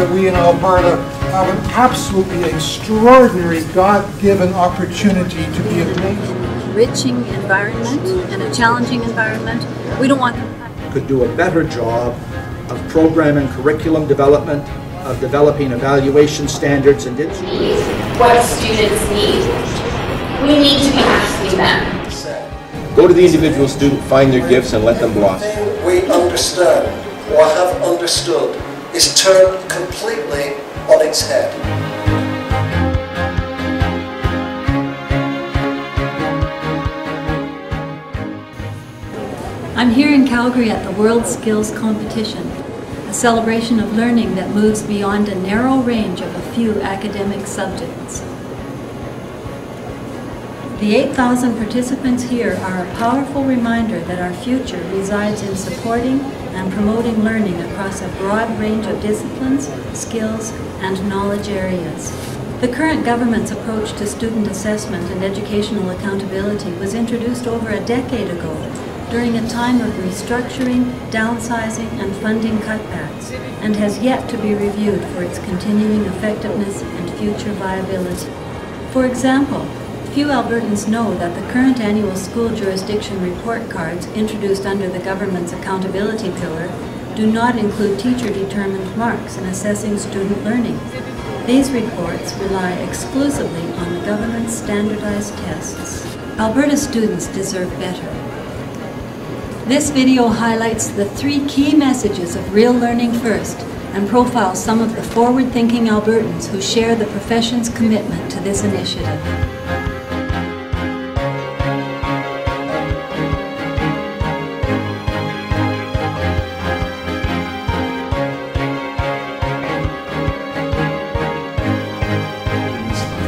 that we in Alberta have an absolutely extraordinary God-given opportunity to be amazing. Enriching environment and a challenging environment. We don't want them. Could do a better job of program and curriculum development, of developing evaluation standards and instruments. What students need. We need to be asking them. Go to the individual student, find their gifts and let them blossom. Everything we understand or have understood is turned completely on its head. I'm here in Calgary at the World Skills Competition, a celebration of learning that moves beyond a narrow range of a few academic subjects. The 8,000 participants here are a powerful reminder that our future resides in supporting and promoting learning across a broad range of disciplines, skills, and knowledge areas. The current government's approach to student assessment and educational accountability was introduced over a decade ago during a time of restructuring, downsizing, and funding cutbacks, and has yet to be reviewed for its continuing effectiveness and future viability. For example, few Albertans know that the current annual school jurisdiction report cards introduced under the government's accountability pillar do not include teacher-determined marks in assessing student learning. These reports rely exclusively on the government's standardized tests. Alberta students deserve better. This video highlights the 3 key messages of Real Learning First and profiles some of the forward-thinking Albertans who share the profession's commitment to this initiative.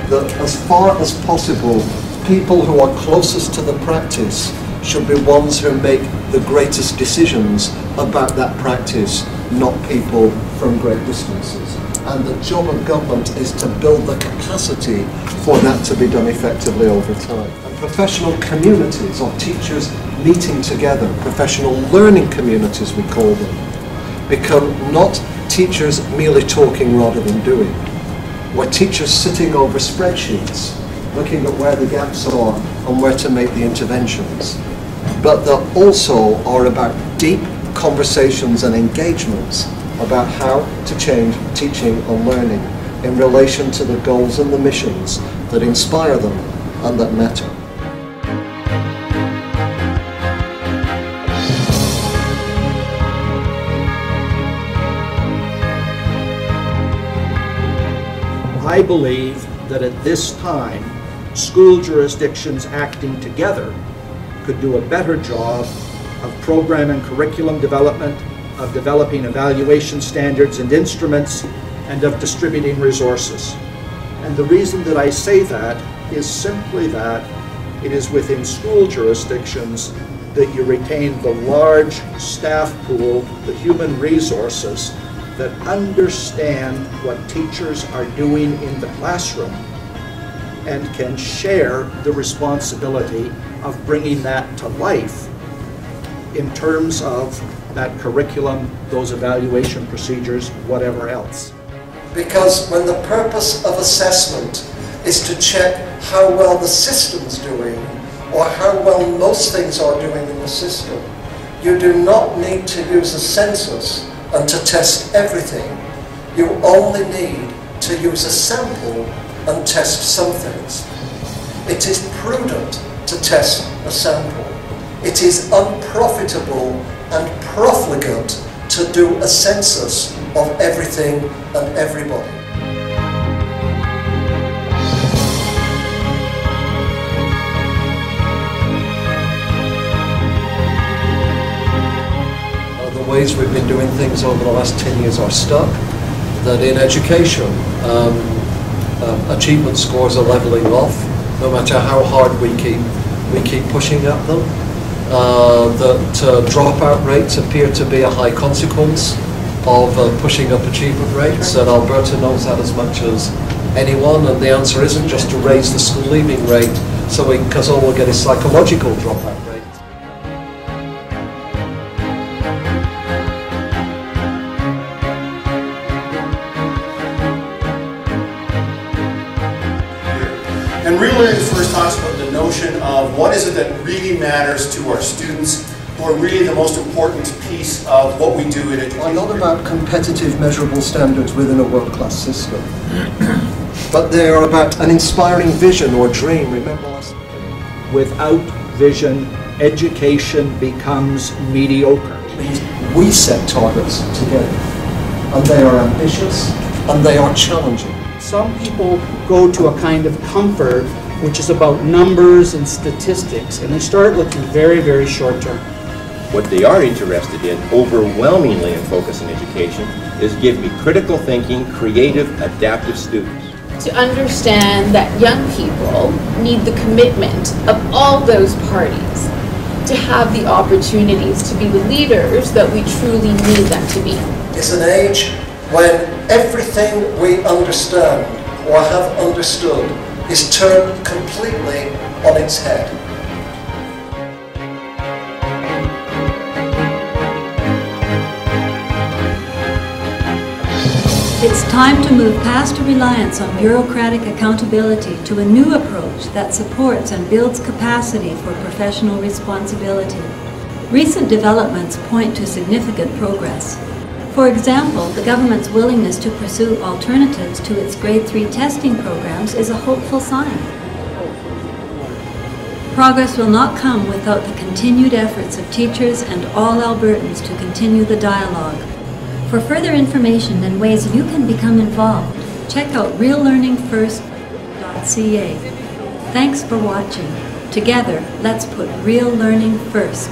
That as far as possible, people who are closest to the practice should be ones who make the greatest decisions about that practice, not people from great distances. And the job of government is to build the capacity for that to be done effectively over time. And professional communities of teachers meeting together, professional learning communities we call them, become not teachers merely talking rather than doing. We're teachers sitting over spreadsheets, looking at where the gaps are and where to make the interventions. But they also are about deep conversations and engagements about how to change teaching and learning in relation to the goals and the missions that inspire them and that matter. I believe that at this time, school jurisdictions acting together could do a better job of program and curriculum development, of developing evaluation standards and instruments, and of distributing resources. And the reason that I say that is simply that it is within school jurisdictions that you retain the large staff pool, the human resources that understand what teachers are doing in the classroom and can share the responsibility of bringing that to life in terms of that curriculum, those evaluation procedures, whatever else. Because when the purpose of assessment is to check how well the system's doing or how well most things are doing in the system, you do not need to use a census and to test everything. You only need to use a sample and test some things. It is prudent to test a sample. It is unprofitable and profligate to do a census of everything and everybody. The ways we've been doing things over the last 10 years are stuck. That in education, achievement scores are leveling off, no matter how hard we keep pushing at them. That dropout rates appear to be a high consequence of pushing up achievement rates, and Alberta knows that as much as anyone, and the answer isn't just to raise the school leaving rate, because all we'll get is psychological dropout rate. Real Learning First talks about the notion of what is it that really matters to our students, who are really the most important piece of what we do in education. Well, not about competitive measurable standards within a world-class system, but they are about an inspiring vision or dream. Remember last week? Without vision, education becomes mediocre. We set targets together, and they are ambitious, and they are challenging. Some people go to a kind of comfort which is about numbers and statistics, and they start looking very, very short term. What they are interested in, overwhelmingly in focus in education, is give me critical thinking, creative, adaptive students. To understand that young people need the commitment of all those parties to have the opportunities to be the leaders that we truly need them to be. It's an age when everything we understand or have understood is turned completely on its head. It's time to move past a reliance on bureaucratic accountability to a new approach that supports and builds capacity for professional responsibility. Recent developments point to significant progress. For example, the government's willingness to pursue alternatives to its grade 3 testing programs is a hopeful sign. Progress will not come without the continued efforts of teachers and all Albertans to continue the dialogue. For further information and ways you can become involved, check out reallearningfirst.ca. Thanks for watching. Together, let's put real learning first.